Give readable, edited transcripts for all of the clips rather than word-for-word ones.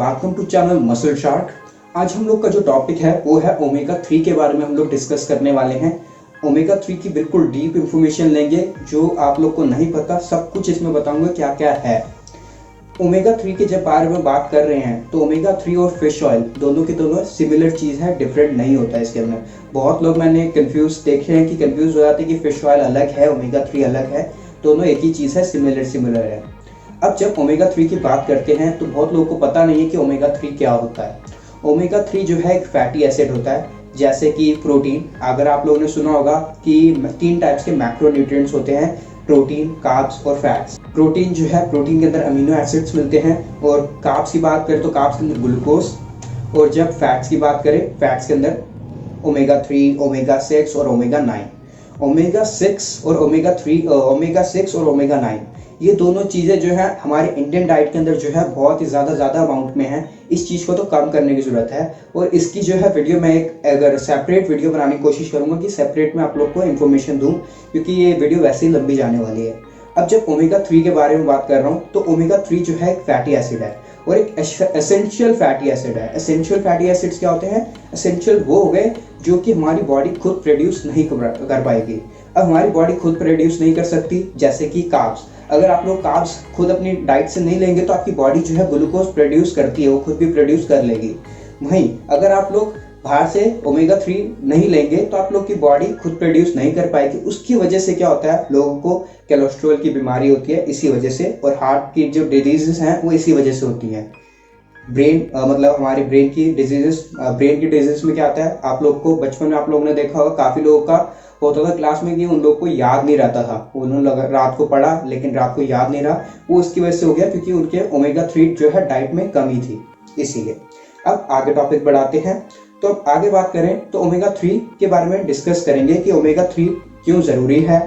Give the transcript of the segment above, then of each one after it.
Welcome to channel Muscle Shark. आज हम लोग का जो टॉपिक है वो है ओमेगा 3 के बारे में हम लोग डिस्कस करने वाले हैं। ओमेगा 3 की बिल्कुल डीप इंफॉर्मेशन लेंगे जो आप लोग को नहीं पता, सब कुछ इसमें बताऊंगा क्या क्या है। ओमेगा 3 के जब बारे में बात कर रहे हैं तो ओमेगा 3 और फिश ऑयल दोनों के दोनों सिमिलर चीज़ है, डिफरेंट नहीं होता है इसके अंदर। बहुत लोग मैंने कंफ्यूज देखे हैं कि कंफ्यूज हो जाते हैं कि फिश ऑयल अलग है, ओमेगा 3 अलग है, दोनों एक ही चीज़ है, सिमिलर है। अब जब ओमेगा 3 की बात करते हैं तो बहुत लोगों को पता नहीं है कि ओमेगा 3 क्या होता है। ओमेगा 3 जो है एक फैटी एसिड होता है, जैसे कि प्रोटीन। अगर आप लोगों ने सुना होगा कि 3 टाइप्स के मैक्रोन्यूट्रिएंट्स होते हैं, प्रोटीन, कार्ब्स और फैट्स। प्रोटीन जो है, प्रोटीन के अंदर अमीनो एसिड्स मिलते हैं, और कार्ब्स की बात करें तो कार्ब्स के अंदर ग्लूकोज, और जब फैट्स की बात करें फैट्स के अंदर ओमेगा 3, ओमेगा 6 और ओमेगा 9। ओमेगा 6 और ओमेगा 9 ये दोनों चीज़ें जो है हमारे इंडियन डाइट के अंदर जो है बहुत ही ज़्यादा अमाउंट में है। इस चीज़ को तो कम करने की ज़रूरत है, और इसकी जो है वीडियो मैं एक अगर सेपरेट वीडियो बनाने की कोशिश करूँगा कि सेपरेट में आप लोग को इन्फॉर्मेशन दूँ, क्योंकि ये वीडियो वैसे ही लंबी जाने वाली है। अब जब ओमेगा 3 के बारे में बात कर रहा हूँ तो ओमेगा 3 जो है एक फैटी एसिड है और एक एसेंशियल फैटी एसिड है। एसेंशियल फैटी एसिड्स क्या होते हैं? एसेंशियल वो हो गए जो कि हमारी बॉडी खुद प्रोड्यूस नहीं कर पाएगी। अब हमारी बॉडी खुद प्रोड्यूस नहीं कर सकती, जैसे कि कार्ब्स। अगर आप लोग कार्ब्स खुद अपनी डाइट से नहीं लेंगे तो आपकी बॉडी जो है ग्लूकोज प्रोड्यूस करती है, वो खुद भी प्रोड्यूस कर लेगी। वहीं अगर आप लोग बाहर से ओमेगा 3 नहीं लेंगे तो आप लोग की बॉडी खुद प्रोड्यूस नहीं कर पाएगी। उसकी वजह से क्या होता है, लोगों को कोलेस्ट्रॉल की बीमारी होती है इसी वजह से, और हार्ट की जो डिजीजेस हैं वो इसी वजह से होती हैं। ब्रेन मतलब हमारी ब्रेन की डिजीज में क्या आता है, आप लोग को बचपन में आप लोगों ने देखा होगा, काफ़ी लोगों का होता था क्लास में कि उन लोग को याद नहीं रहता था। उन्होंने रात को पढ़ा लेकिन रात को याद नहीं रहा, वो इसकी वजह से हो गया क्योंकि उनके ओमेगा 3 जो है डाइट में कमी थी, इसीलिए। अब आगे टॉपिक बढ़ाते हैं। तो अब आगे बात करें तो ओमेगा 3 के बारे में डिस्कस करेंगे कि ओमेगा 3 क्यों ज़रूरी है,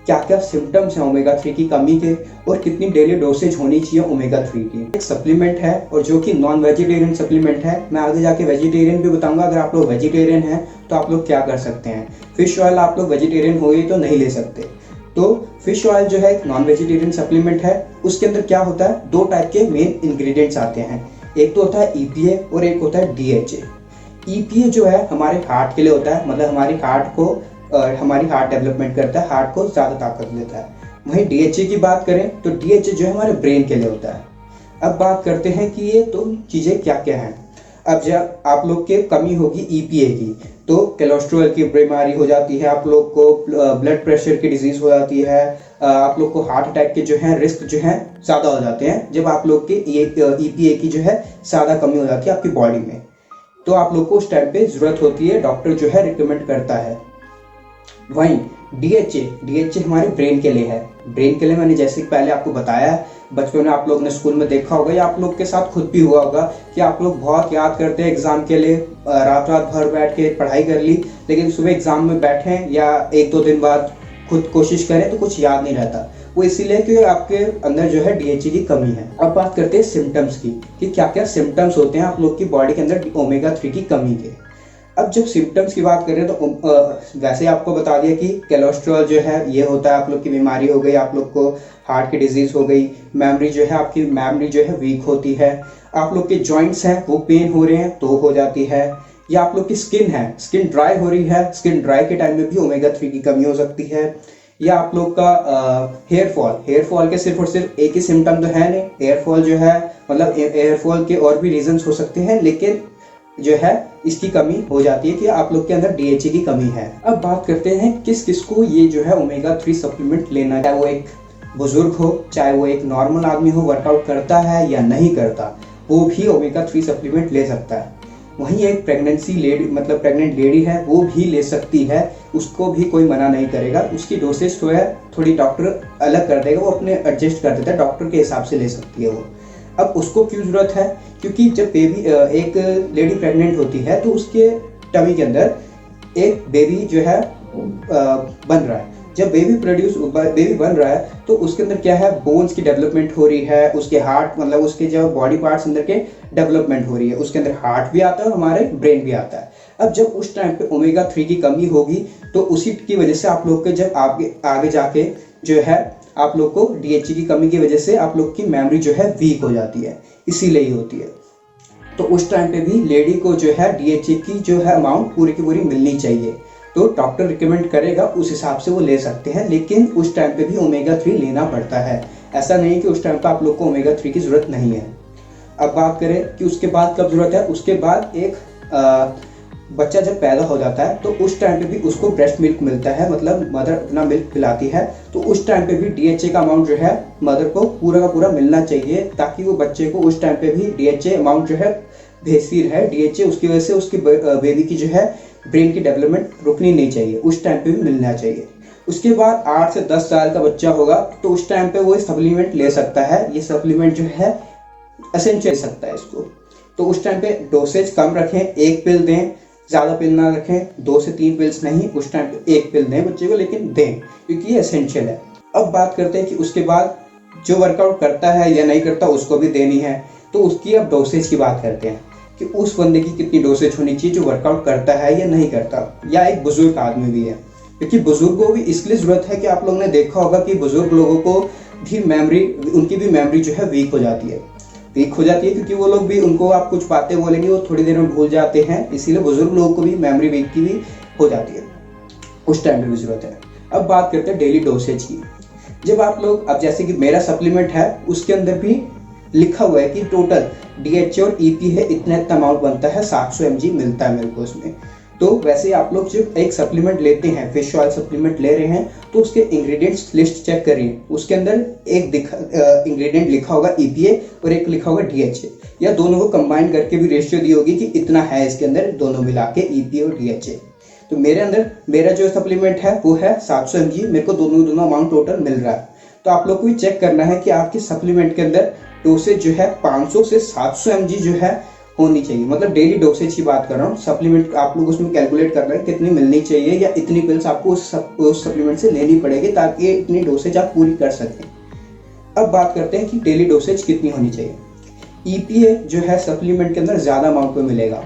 क्या क्या सिम्टम्स हैं ओमेगा 3 की कमी के, और कितनी डेली डोसेज होनी चाहिए ओमेगा 3 की। एक सप्लीमेंट है और जो कि नॉन वेजिटेरियन सप्लीमेंट है। मैं आगे जाके वेजिटेरियन भी बताऊंगा। अगर आप लोग वेजिटेरियन हैं तो आप लोग क्या कर सकते हैं। फिश ऑयल आप लोग वेजिटेरियन हो गए तो नहीं ले सकते। तो फिश ऑयल जो है एक नॉन वेजिटेरियन सप्लीमेंट है। उसके अंदर क्या होता है, 2 टाइप के मेन इंग्रेडिएंट्स आते हैं। एक तो होता है EPA और एक होता है DHA। EPA जो है हमारे हार्ट के लिए होता है, मतलब हमारी हार्ट डेवलपमेंट करता है, हार्ट को ज़्यादा ताकत देता है। वहीं DHA की बात करें तो DHA जो है हमारे ब्रेन के लिए होता है। अब बात करते हैं कि ये 2 चीज़ें क्या क्या हैं। अब जब आप लोग के कमी होगी EPA की तो कोलेस्ट्रॉल की बीमारी हो जाती है, आप लोग को ब्लड प्रेशर की डिजीज़ हो जाती है, आप लोग को हार्ट अटैक के जो है रिस्क जो है ज़्यादा हो जाते हैं जब आप लोग के EPA की जो है ज़्यादा कमी हो जाती है आपकी बॉडी में। तो आप लोग को उस टाइम पे ज़रूरत होती है, डॉक्टर जो है रिकमेंड करता है। वहीं DHA हमारे ब्रेन के लिए है। ब्रेन के लिए मैंने जैसे कि पहले आपको बताया, बचपन में आप लोग ने स्कूल में देखा होगा या आप लोग के साथ खुद भी हुआ होगा कि आप लोग बहुत याद करते हैं एग्जाम के लिए, रात भर बैठ के पढ़ाई कर ली, लेकिन सुबह एग्जाम में बैठें या 1-2 दिन बाद खुद कोशिश करें तो कुछ याद नहीं रहता। वो इसीलिए कि आपके अंदर जो है DHA की कमी है। अब बात करते हैं सिम्टम्स की कि क्या क्या सिम्टम्स होते हैं आप लोग की बॉडी के अंदर ओमेगा 3 की कमी के। अब जब सिम्टम्स की बात करें तो वैसे आपको बता दिया कि कोलेस्ट्रॉल जो है ये होता है, आप लोग की बीमारी हो गई, आप लोग को हार्ट की डिजीज़ हो गई, मेमोरी जो है आपकी मेमोरी जो है वीक होती है, आप लोग के जॉइंट्स हैं वो पेन हो रहे हैं तो हो जाती है, या आप लोग की स्किन है, स्किन ड्राई हो रही है, स्किन ड्राई के टाइम में भी ओमेगा 3 की कमी हो सकती है, या आप लोग का हेयर फॉल के सिर्फ और सिर्फ एक ही सिम्टम तो है नहीं। हेयर फॉल जो है मतलब हेयर फॉल के और भी रीजंस हो सकते हैं, लेकिन जो है इसकी कमी हो जाती है कि आप लोग के अंदर DHA की कमी है। अब बात करते हैं किस किस को ये जो है ओमेगा 3 सप्लीमेंट लेना है, चाहे वो एक बुजुर्ग हो, चाहे वो एक नॉर्मल आदमी हो, वर्कआउट करता है या नहीं करता, वो भी ओमेगा 3 सप्लीमेंट ले सकता है। वहीं एक प्रेगनेंट लेडी है वो भी ले सकती है, उसको भी कोई मना नहीं करेगा। उसकी डोसेज जो है थोड़ी डॉक्टर अलग कर देगा, वो अपने एडजस्ट कर देता है, डॉक्टर के हिसाब से ले सकती है वो। अब उसको क्यों ज़रूरत है, क्योंकि जब एक लेडी प्रेग्नेंट होती है तो उसके टमी के अंदर एक बेबी जो है बन रहा है। जब बेबी बन रहा है तो उसके अंदर क्या है, बोन्स की डेवलपमेंट हो रही है, उसके हार्ट मतलब उसके जो बॉडी पार्ट्स अंदर के डेवलपमेंट हो रही है, उसके अंदर हार्ट भी आता है और हमारे ब्रेन भी आता है। अब जब उस टाइम पे ओमेगा 3 की कमी होगी तो उसी की वजह से आप लोग के जब आगे जाके जो है आप लोग को DHA की कमी की वजह से आप लोग की मेमोरी जो है वीक हो जाती है, इसीलिए ही होती है। तो उस टाइम पे भी लेडी को जो है DHA की जो है अमाउंट पूरी की पूरी मिलनी चाहिए। तो डॉक्टर रिकमेंड करेगा उस हिसाब से वो ले सकते हैं, लेकिन उस टाइम पे भी ओमेगा 3 लेना पड़ता है। ऐसा नहीं कि उस टाइम पे आप लोग को ओमेगा 3 की ज़रूरत नहीं है। अब बात करें कि उसके बाद कब ज़रूरत है। उसके बाद एक बच्चा जब पैदा हो जाता है तो उस टाइम पे भी उसको ब्रेस्ट मिल्क मिलता है, मतलब मदर अपना मिल्क पिलाती है। तो उस टाइम पे भी DHA का अमाउंट जो है मदर को पूरा का पूरा मिलना चाहिए, ताकि वो बच्चे को उस टाइम पे भी DHA अमाउंट जो है भेजती है। DHA उसकी वजह से उसकी बेबी की जो है ब्रेन की डेवलपमेंट रुकनी नहीं चाहिए, उस टाइम पे भी मिलना चाहिए। उसके बाद 8 से 10 साल का बच्चा होगा तो उस टाइम पे वो सप्लीमेंट ले सकता है। ये सप्लीमेंट जो है एसेंशियल सकता है इसको। तो उस टाइम पे डोसेज कम रखें, एक पिल दें, ज़्यादा पिल ना रखें, 2 से 3 पिल्स नहीं, उस टाइम पे एक पिल दें बच्चे को, लेकिन दें क्योंकि ये एसेंशियल है। अब बात करते हैं कि उसके बाद जो वर्कआउट करता है या नहीं करता उसको भी देनी है। तो उसकी अब डोसेज की बात करते हैं कि उस बंदे की कितनी डोसेज होनी चाहिए जो वर्कआउट करता है या नहीं करता, या एक बुजुर्ग आदमी भी है। क्योंकि बुजुर्गों को भी इसलिए ज़रूरत है कि आप लोगों ने देखा होगा कि बुजुर्ग लोगों को भी उनकी भी मेमोरी जो है वीक हो जाती है क्योंकि वो लोग भी, उनको आप कुछ बातें बोलेंगे वो थोड़ी देर में भूल जाते हैं, इसीलिए बुजुर्ग लोगों को भी मेमोरी वीक की भी हो जाती है, उस टाइम पे भी जरूरत है। अब बात करते हैं डेली डोसेज की। जब आप लोग, अब जैसे कि मेरा सप्लीमेंट है उसके अंदर भी लिखा हुआ है कि टोटल DHA और EPA है इतना अमाउंट बनता है, 700 mg मिलता है मेरे को उसमें। तो वैसे आप लोग जब एक सप्लीमेंट लेते हैं, फिश ऑयल सप्लीमेंट ले रहे हैं, तो उसके इंग्रेडिएंट्स लिस्ट चेक करिए। उसके अंदर एक इंग्रेडिएंट लिखा होगा EPA और एक लिखा होगा DHA, या दोनों को कंबाइन करके भी रेशियो दी होगी कि इतना है इसके अंदर, दोनों मिला के EPA और DHA। तो मेरा जो सप्लीमेंट है वो है 700 mg, मेरे को दोनों अमाउंट टोटल मिल रहा है। तो आप लोग को भी चेक करना है कि आपके सप्लीमेंट के अंदर डोसेज जो है 500 से 700 mg जो है होनी चाहिए। मतलब डेली डोसेज की बात कर रहा हूँ। सप्लीमेंट आप लोग उसमें कैलकुलेट कर रहे हैं कितनी मिलनी चाहिए, या इतनी पिल्स आपको उस सप्लीमेंट से लेनी पड़ेगी ताकि इतनी डोसेज आप पूरी कर सकें। अब बात करते हैं कि डेली डोसेज कितनी होनी चाहिए। EPA जो है सप्लीमेंट के अंदर ज़्यादा अमाउंट में मिलेगा,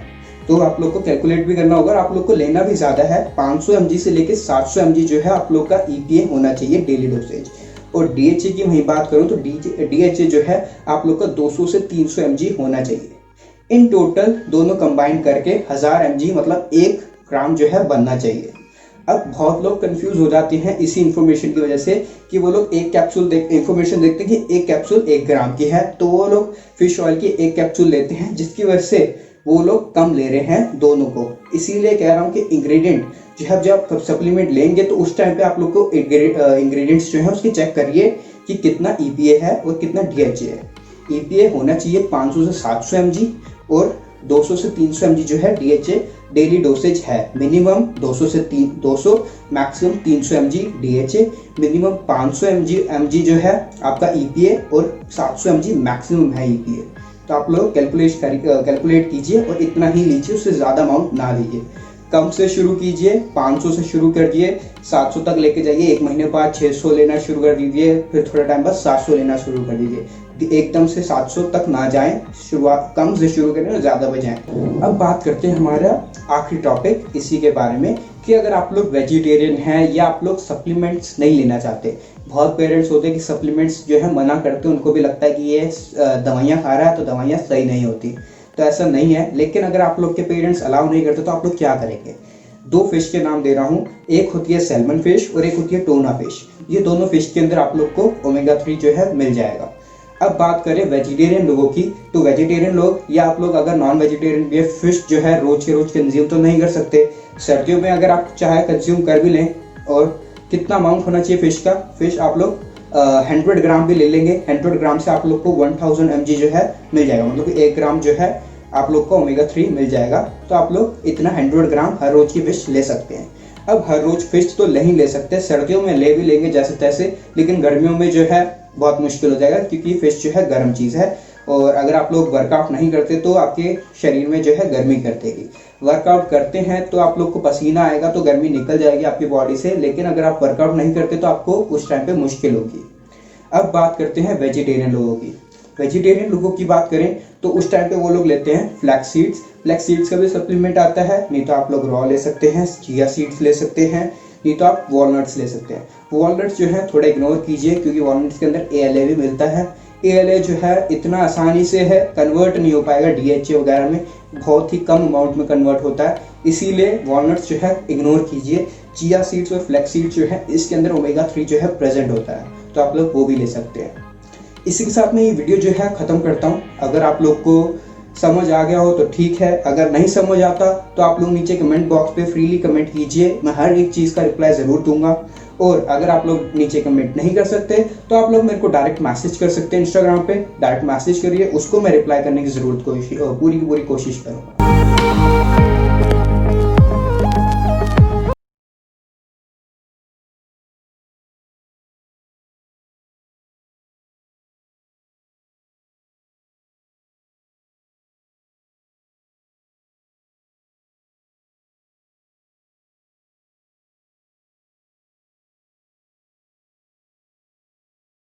तो आप लोग को कैलकुलेट भी करना होगा और आप लोग को लेना भी ज़्यादा है। 500 mg से लेकर 700 mg जो है आप लोग का EPA होना चाहिए डेली डोसेज। और DHA की वहीं बात करूं तो DHA जो है आप लोग का 200 से 300 mg होना चाहिए। इन टोटल दोनों कंबाइन करके 1000 mg मतलब 1 ग्राम जो है बनना चाहिए। अब बहुत लोग कंफ्यूज हो जाते हैं इसी इंफॉर्मेशन की वजह से कि वो लोग एक कैप्सूल इंफॉर्मेशन देखते हैं कि एक कैप्सूल 1 ग्राम की है, तो वो लोग फिश ऑयल की एक कैप्सूल लेते हैं, जिसकी वजह से वो लोग कम ले रहे हैं दोनों को। इसीलिए कह रहा हूँ कि इंग्रेडिएंट जो है, जब आप सप्लीमेंट लेंगे तो उस टाइम पे आप लोग को इंग्रेडिएंट्स जो है उसकी चेक करिए कि कितना EPA है और कितना DHA है। EPA होना चाहिए 500 से 700 mg और 200 से 300 mg जो है DHA डेली डोसेज है। Minimum 200 maximum 300 mg DHA, minimum 500 mg जो है आपका EPA और 700 mg मैक्सिमम है EPA। तो आप लोग कैलकुलेट कीजिए और इतना ही लीजिए, उससे ज़्यादा अमाउंट ना लीजिए। कम से शुरू कीजिए, 500 से शुरू करिए, 700 तक लेके जाइए। 1 महीने बाद 600 लेना शुरू कर दीजिए, फिर थोड़ा टाइम बाद 700 लेना शुरू कर दीजिए। एकदम से 700 तक ना जाएं, शुरुआत कम से शुरू करें और ज़्यादा बजाएं। अब बात करते हैं हमारा आखिरी टॉपिक इसी के बारे में कि अगर आप लोग वेजिटेरियन हैं या आप लोग सप्लीमेंट्स नहीं लेना चाहते। बहुत पेरेंट्स होते हैं कि सप्लीमेंट्स जो है मना करते हैं, उनको भी लगता है कि ये दवाइयाँ खा रहा है तो दवाइयाँ सही नहीं होती। तो ऐसा नहीं है, लेकिन अगर आप लोग के पेरेंट्स अलाउ नहीं करते तो आप लोग क्या करेंगे। 2 फिश के नाम दे रहा हूँ, एक होती है सैल्मन फिश और एक होती है टोना फिश। ये दोनों फिश के अंदर आप लोग को ओमेगा 3 जो है मिल जाएगा। अब बात करें वेजिटेरियन लोगों की, तो वेजिटेरियन लोग या आप लोग अगर नॉन वेजिटेरियन भी है, फिश जो है रोज के रोज कंज्यूम तो नहीं कर सकते। सर्दियों में अगर आप चाहे कंज्यूम कर भी लें, और कितना अमाउंट होना चाहिए फिश का, फिश आप लोग 100 ग्राम भी ले लेंगे, 100 ग्राम से आप लोग को 1000 mg जो है मिल जाएगा। मतलब 1 ग्राम जो है आप लोग को ओमेगा 3 मिल जाएगा। तो आप लोग इतना 100 ग्राम हर रोज की फिश ले सकते हैं। अब हर रोज फिश तो नहीं ले सकते, सर्दियों में ले भी लेंगे जैसे तैसे, लेकिन गर्मियों में जो है बहुत मुश्किल हो जाएगा क्योंकि फिश जो है गर्म चीज़ है। और अगर आप लोग वर्कआउट नहीं करते तो आपके शरीर में जो है गर्मी कर देगी। वर्कआउट करते हैं तो आप लोग को पसीना आएगा तो गर्मी निकल जाएगी आपकी बॉडी से, लेकिन अगर आप वर्कआउट नहीं करते तो आपको उस टाइम पे मुश्किल होगी। अब बात करते हैं वेजिटेरियन लोगों की। वेजिटेरियन लोगों की बात करें तो उस टाइम पे वो लोग लेते हैं फ्लैक्स सीड्स। फ्लैक्स सीड्स का भी सप्लीमेंट आता है, नहीं तो आप लोग रॉ ले सकते हैं, चिया सीड्स ले सकते हैं, नहीं तो आप वॉलनट्स ले सकते हैं। वॉलनट्स जो है थोड़ा इग्नोर कीजिए क्योंकि वॉलनट्स के अंदर ALA भी मिलता है। ALA जो है इतना आसानी से है कन्वर्ट नहीं हो पाएगा DHA वगैरह में, बहुत ही कम अमाउंट में कन्वर्ट होता है, इसीलिए वॉलनट्स जो है इग्नोर कीजिए। चिया सीड्स और फ्लैक्स सीड्स जो है इसके अंदर ओमेगा 3 जो है प्रेजेंट होता है, तो आप लोग वो भी ले सकते हैं। इसी के साथ मैं ये वीडियो जो है ख़त्म करता हूँ। अगर आप लोग को समझ आ गया हो तो ठीक है, अगर नहीं समझ आता तो आप लोग नीचे कमेंट बॉक्स पे फ्रीली कमेंट कीजिए, मैं हर एक चीज़ का रिप्लाई ज़रूर दूंगा। और अगर आप लोग नीचे कमेंट नहीं कर सकते तो आप लोग मेरे को डायरेक्ट मैसेज कर सकते हैं, इंस्टाग्राम पे डायरेक्ट मैसेज करिए, उसको मैं रिप्लाई करने की ज़रूरत पूरी की पूरी कोशिश करूँगा।